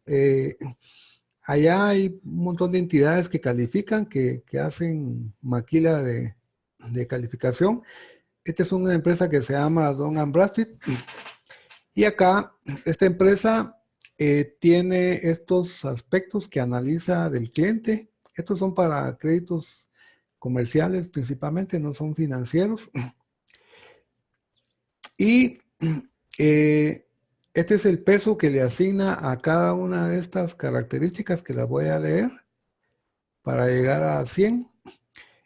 Allá hay un montón de entidades que califican, que hacen maquila de calificación. Esta es una empresa que se llama Dun & Bradstreet. Y acá, esta empresa tiene estos aspectos que analiza del cliente. Estos son para créditos comerciales principalmente, no son financieros. Y este es el peso que le asigna a cada una de estas características que las voy a leer para llegar a 100.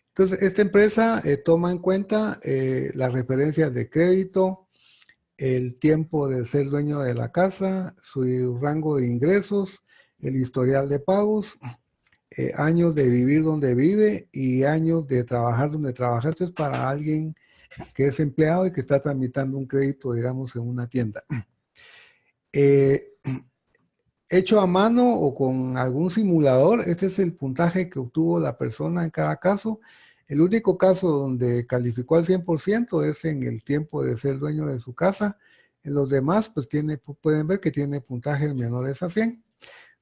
Entonces, esta empresa toma en cuenta las referencias de crédito, el tiempo de ser dueño de la casa, su rango de ingresos, el historial de pagos, años de vivir donde vive y años de trabajar donde trabaja. Esto es para alguien que es empleado y que está tramitando un crédito, digamos, en una tienda. hecho a mano o con algún simulador, este es el puntaje que obtuvo la persona en cada caso. El único caso donde calificó al 100% es en el tiempo de ser dueño de su casa. En los demás, pues pueden ver que tiene puntajes menores a 100.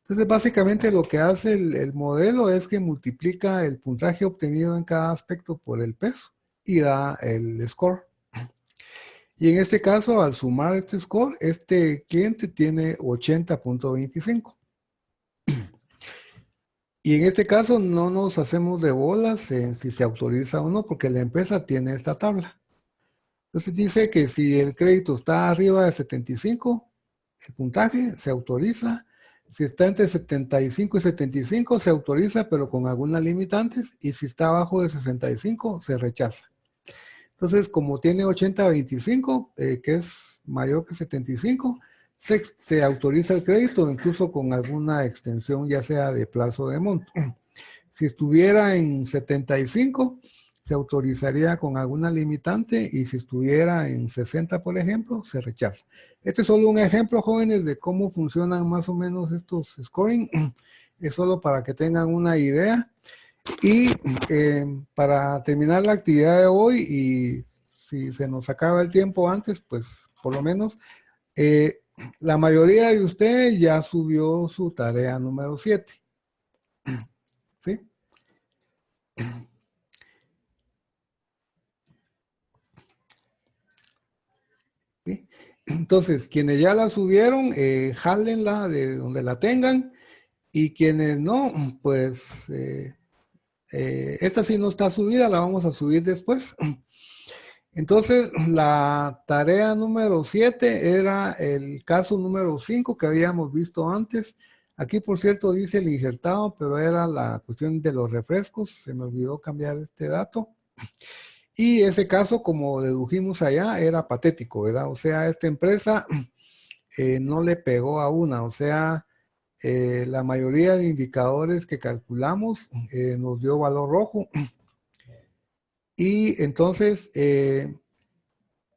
Entonces, básicamente lo que hace el modelo es que multiplica el puntaje obtenido en cada aspecto por el peso y da el score. Y en este caso, al sumar este score, este cliente tiene 80.25. Y en este caso no nos hacemos de bolas en si se autoriza o no, porque la empresa tiene esta tabla. Entonces dice que si el crédito está arriba de 75, el puntaje se autoriza. Si está entre 75 y 75, se autoriza, pero con algunas limitantes. Y si está abajo de 65, se rechaza. Entonces, como tiene 80-25, que es mayor que 75, se autoriza el crédito, incluso con alguna extensión, ya sea de plazo o de monto. Si estuviera en 75, se autorizaría con alguna limitante, y si estuviera en 60, por ejemplo, se rechaza. Este es solo un ejemplo, jóvenes, de cómo funcionan más o menos estos scoring. Es solo para que tengan una idea. Y para terminar la actividad de hoy, y si se nos acaba el tiempo antes, pues por lo menos la mayoría de ustedes ya subió su tarea número 7. ¿Sí? ¿Sí? Entonces, quienes ya la subieron, jálenla de donde la tengan, y quienes no, pues esta sí no está subida, la vamos a subir después. Entonces, la tarea número 7 era el caso número 5 que habíamos visto antes. Aquí, por cierto, dice el injertado, pero era la cuestión de los refrescos. Se me olvidó cambiar este dato. Y ese caso, como dedujimos allá, era patético, ¿verdad? O sea, esta empresa no le pegó a una. O sea, la mayoría de indicadores que calculamos nos dio valor rojo. Y entonces,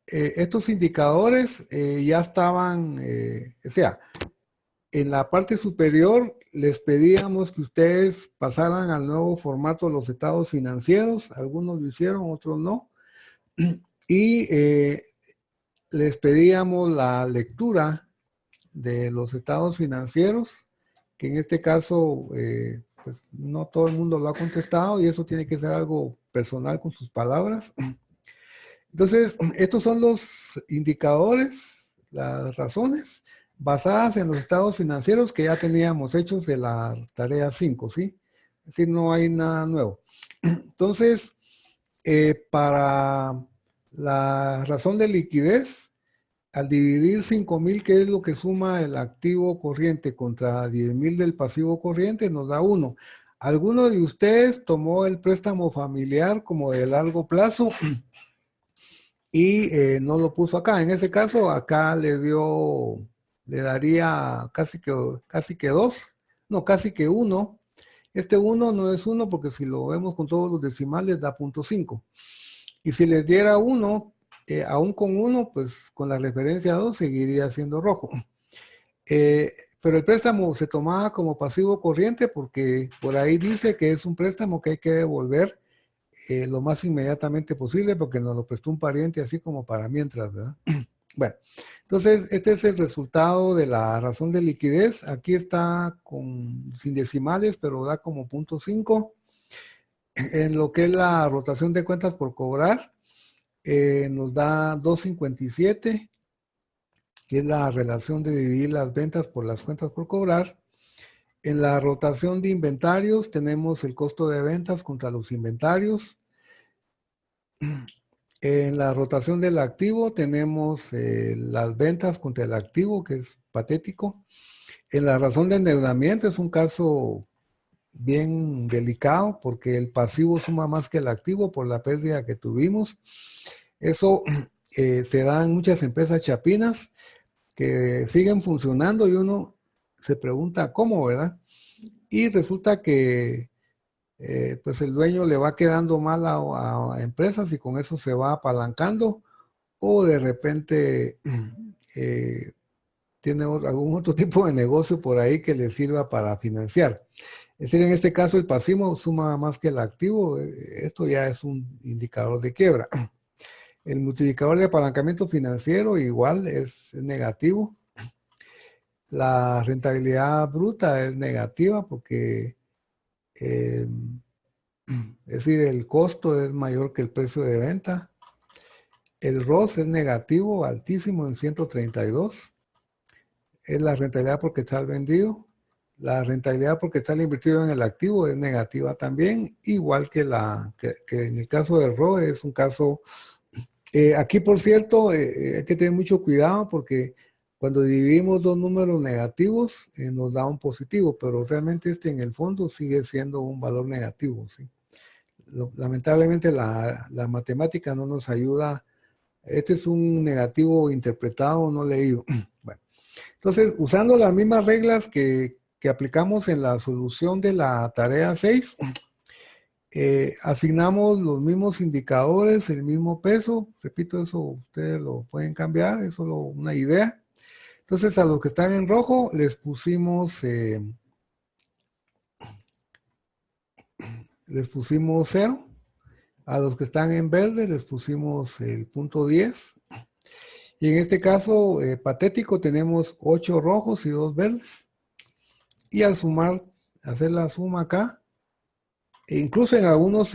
estos indicadores ya estaban, o sea, en la parte superior les pedíamos que ustedes pasaran al nuevo formato de los estados financieros. Algunos lo hicieron, otros no. Y les pedíamos la lectura de los estados financieros, que en este caso, pues no todo el mundo lo ha contestado, y eso tiene que ser algo personal con sus palabras. Entonces, estos son los indicadores, las razones basadas en los estados financieros que ya teníamos hechos de la tarea 5, ¿sí? Es decir, no hay nada nuevo. Entonces, para la razón de liquidez, al dividir 5,000, que es lo que suma el activo corriente, contra 10,000 del pasivo corriente, nos da 1. ¿Alguno de ustedes tomó el préstamo familiar como de largo plazo y no lo puso acá? En ese caso, acá le daría casi que 2, no, casi que 1. Este 1 no es 1, porque si lo vemos con todos los decimales da 0.5. Y si les diera 1, aún con 1, pues con la referencia 2 seguiría siendo rojo. Pero el préstamo se tomaba como pasivo corriente, porque por ahí dice que es un préstamo que hay que devolver lo más inmediatamente posible, porque nos lo prestó un pariente, así como para mientras, ¿verdad? Bueno, entonces este es el resultado de la razón de liquidez. Aquí está sin decimales, pero da como 0.5. En lo que es la rotación de cuentas por cobrar, nos da 2.57, que es la relación de dividir las ventas por las cuentas por cobrar. En la rotación de inventarios tenemos el costo de ventas contra los inventarios. En la rotación del activo tenemos las ventas contra el activo, que es patético. En la razón de endeudamiento es un caso bien delicado, porque el pasivo suma más que el activo por la pérdida que tuvimos. Eso se da en muchas empresas chapinas que siguen funcionando, y uno se pregunta cómo, ¿verdad? Y resulta que pues el dueño le va quedando mal a empresas, y con eso se va apalancando, o de repente tiene algún otro tipo de negocio por ahí que le sirva para financiar. Es decir, en este caso el pasivo suma más que el activo. Esto ya es un indicador de quiebra. El multiplicador de apalancamiento financiero igual es negativo. La rentabilidad bruta es negativa porque, es decir, el costo es mayor que el precio de venta. El ROS es negativo, altísimo en 132. Es la rentabilidad por quetzal vendido. La rentabilidad por quetzal invertido en el activo es negativa también, igual que en el caso del ROE es un caso. Aquí, por cierto, hay que tener mucho cuidado porque cuando dividimos dos números negativos nos da un positivo, pero realmente en el fondo sigue siendo un valor negativo, ¿sí? Lamentablemente la matemática no nos ayuda. Este es un negativo interpretado, no leído. Bueno, entonces, usando las mismas reglas que aplicamos en la solución de la tarea 6, asignamos los mismos indicadores, el mismo peso. Repito, eso ustedes lo pueden cambiar, es solo una idea. Entonces, a los que están en rojo les pusimos 0. A los que están en verde les pusimos el punto 10. Y en este caso patético tenemos 8 rojos y 2 verdes. Y al sumar, hacer la suma acá, e incluso en algunos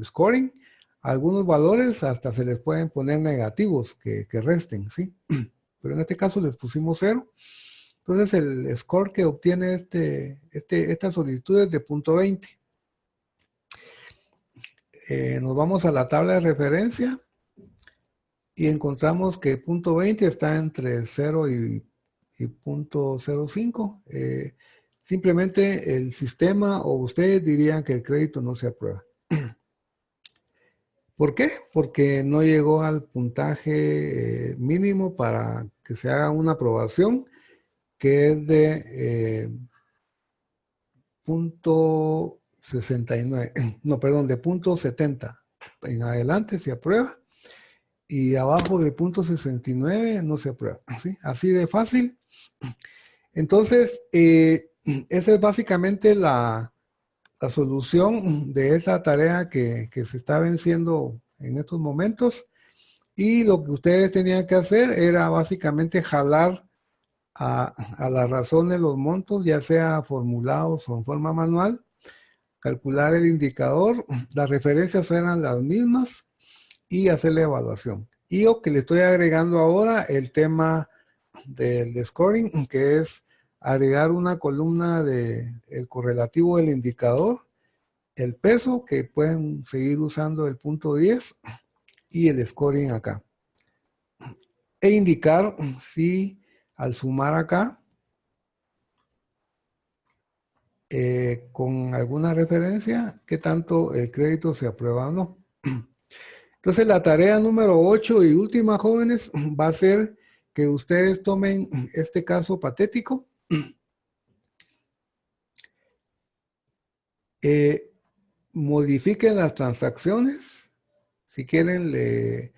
scoring, algunos valores hasta se les pueden poner negativos que resten, ¿sí? Pero en este caso les pusimos 0. Entonces el score que obtiene esta solicitud es de punto 20. Nos vamos a la tabla de referencia y encontramos que punto 20 está entre 0 y punto 05. Simplemente el sistema o ustedes dirían que el crédito no se aprueba. ¿Por qué? Porque no llegó al puntaje mínimo para que se haga una aprobación, que es de punto 69. No, perdón, de punto 70. En adelante se aprueba y abajo de punto 69 no se aprueba. ¿Sí? Así de fácil. Entonces, esa es básicamente la solución de esa tarea que se está venciendo en estos momentos. Y lo que ustedes tenían que hacer era básicamente jalar a la razón de los montos, ya sea formulados o en forma manual, calcular el indicador, las referencias eran las mismas y hacer la evaluación. Y lo que le estoy agregando ahora, el tema del scoring, que es agregar una columna del correlativo del indicador, el peso, que pueden seguir usando el punto 10, y el scoring acá. E indicar si al sumar acá, con alguna referencia, qué tanto el crédito se aprueba o no. Entonces la tarea número 8 y última, jóvenes, va a ser que ustedes tomen este caso patético. Modifiquen las transacciones. Si quieren, le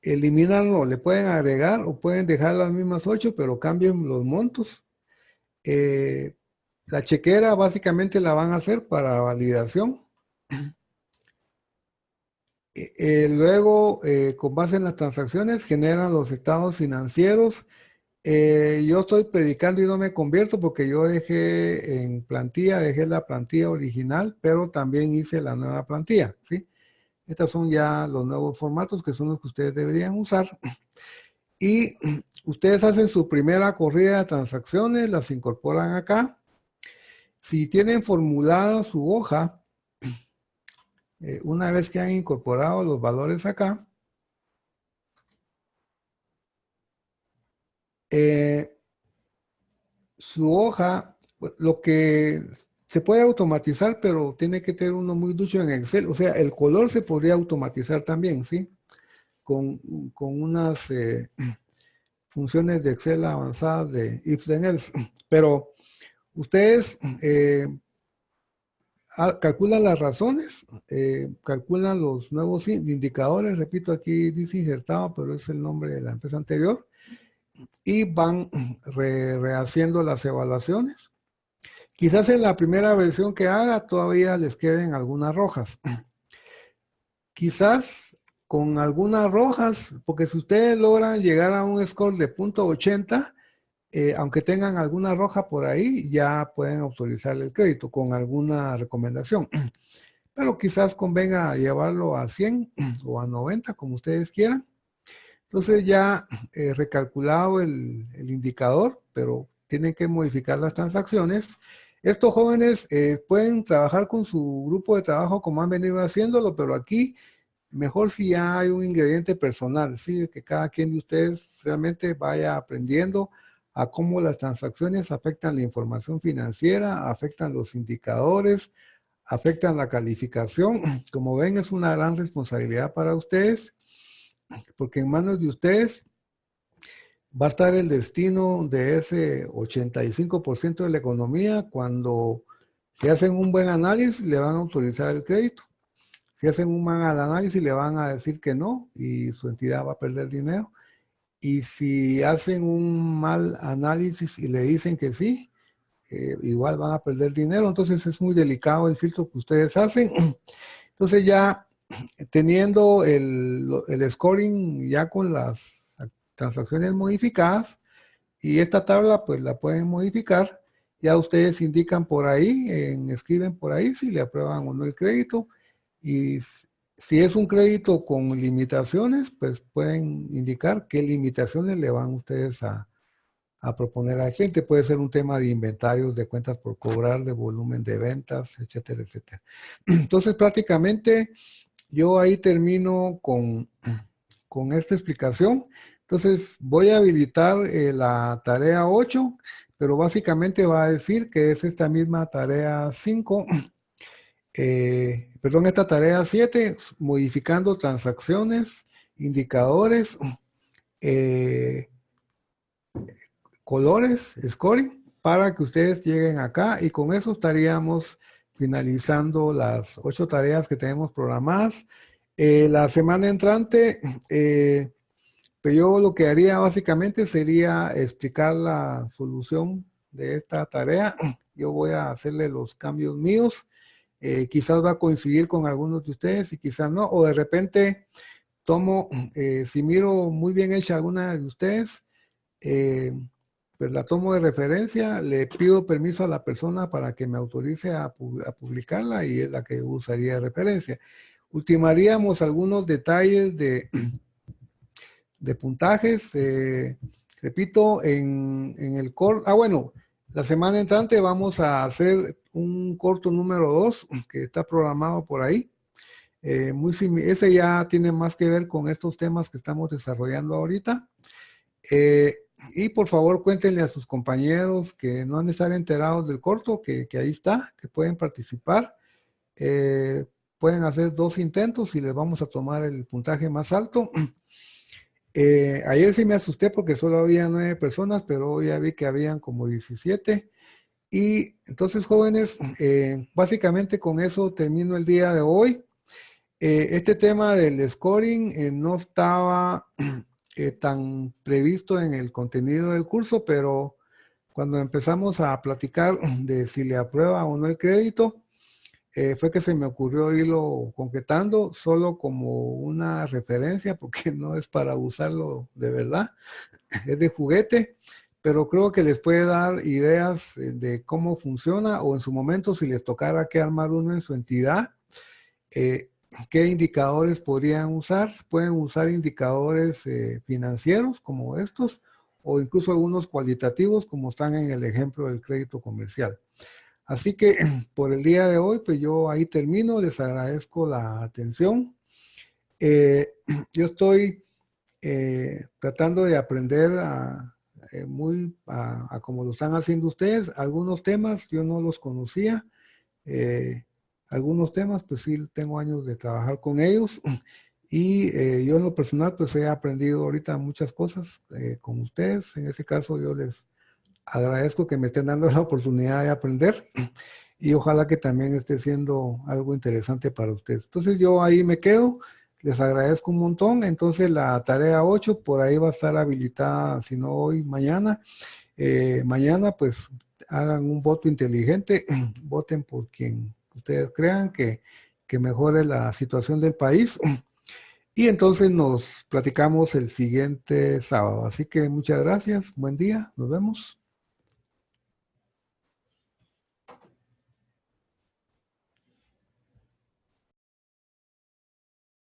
eliminan o le pueden agregar o pueden dejar las mismas 8, pero cambien los montos. La chequera básicamente la van a hacer para validación. Luego, con base en las transacciones, generan los estados financieros. Yo estoy predicando y no me convierto porque yo dejé la plantilla original, pero también hice la nueva plantilla, ¿sí? Estos son ya los nuevos formatos que son los que ustedes deberían usar. Y ustedes hacen su primera corrida de transacciones, las incorporan acá. Si tienen formulada su hoja, una vez que han incorporado los valores acá, su hoja, lo que se puede automatizar, pero tiene que tener uno muy ducho en Excel. O sea, el color se podría automatizar también, ¿sí? Con unas funciones de Excel avanzadas de if then else. Pero ustedes calculan las razones, calculan los nuevos indicadores. Repito, aquí dice injertado, pero es el nombre de la empresa anterior. y van rehaciendo las evaluaciones. Quizás en la primera versión que haga todavía les queden algunas rojas. Quizás con algunas rojas, porque si ustedes logran llegar a un score de .80, aunque tengan alguna roja por ahí, ya pueden autorizar el crédito con alguna recomendación. Pero quizás convenga llevarlo a 100 o a 90, como ustedes quieran. Entonces ya recalculado el indicador, pero tienen que modificar las transacciones. Estos jóvenes pueden trabajar con su grupo de trabajo como han venido haciéndolo, pero aquí mejor si ya hay un ingrediente personal, ¿sí? Que cada quien de ustedes realmente vaya aprendiendo a cómo las transacciones afectan la información financiera, afectan los indicadores, afectan la calificación. Como ven, es una gran responsabilidad para ustedes, porque en manos de ustedes va a estar el destino de ese 85% de la economía. Cuando si hacen un buen análisis, le van a autorizar el crédito. Si hacen un mal análisis, le van a decir que no y su entidad va a perder dinero. Y si hacen un mal análisis y le dicen que sí, igual van a perder dinero. Entonces es muy delicado el filtro que ustedes hacen. Entonces ya teniendo el scoring ya con las transacciones modificadas, y esta tabla pues la pueden modificar, ya ustedes indican por ahí, escriben por ahí si le aprueban o no el crédito, y si es un crédito con limitaciones, pues pueden indicar qué limitaciones le van ustedes a proponer a la gente. Puede ser un tema de inventarios, de cuentas por cobrar, de volumen de ventas, etcétera, etcétera. Entonces prácticamente yo ahí termino con esta explicación. Entonces voy a habilitar la tarea 8, pero básicamente va a decir que es esta misma tarea 5, perdón, esta tarea 7, modificando transacciones, indicadores, colores, scoring, para que ustedes lleguen acá y con eso estaríamos finalizando las 8 tareas que tenemos programadas. La semana entrante, pero yo lo que haría básicamente sería explicar la solución de esta tarea. Yo voy a hacerle los cambios míos. Quizás va a coincidir con algunos de ustedes y quizás no. O de repente tomo, si miro muy bien hecha alguna de ustedes, pues la tomo de referencia, le pido permiso a la persona para que me autorice a publicarla y es la que usaría de referencia. Ultimaríamos algunos detalles de puntajes. Repito, en el corto, bueno, la semana entrante vamos a hacer un corto número 2 que está programado por ahí. Ese ya tiene más que ver con estos temas que estamos desarrollando ahorita. Y por favor cuéntenle a sus compañeros que no han de estar enterados del corto, que ahí está, que pueden participar. Pueden hacer 2 intentos y les vamos a tomar el puntaje más alto. Ayer sí me asusté porque solo había 9 personas, pero hoy ya vi que habían como 17. Y entonces, jóvenes, básicamente con eso termino el día de hoy. Este tema del scoring no estaba tan previsto en el contenido del curso, pero cuando empezamos a platicar de si le aprueba o no el crédito, fue que se me ocurrió irlo concretando solo como una referencia, porque no es para usarlo de verdad, es de juguete, pero creo que les puede dar ideas de cómo funciona, o en su momento si les tocara que armar uno en su entidad, qué indicadores podrían usar. Pueden usar indicadores financieros como estos, o incluso algunos cualitativos como están en el ejemplo del crédito comercial. Así que por el día de hoy, pues yo ahí termino. Les agradezco la atención. Yo estoy tratando de aprender a como lo están haciendo ustedes. Algunos temas yo no los conocía. Algunos temas, pues sí, tengo años de trabajar con ellos. Y yo en lo personal, pues he aprendido ahorita muchas cosas con ustedes. En ese caso, yo les agradezco que me estén dando la oportunidad de aprender y ojalá que también esté siendo algo interesante para ustedes. Entonces yo ahí me quedo. Les agradezco un montón. Entonces la tarea 8 por ahí va a estar habilitada, si no hoy, mañana. Mañana pues hagan un voto inteligente, voten por quien ustedes crean que mejore la situación del país. Y entonces nos platicamos el siguiente sábado. Así que muchas gracias, buen día, nos vemos.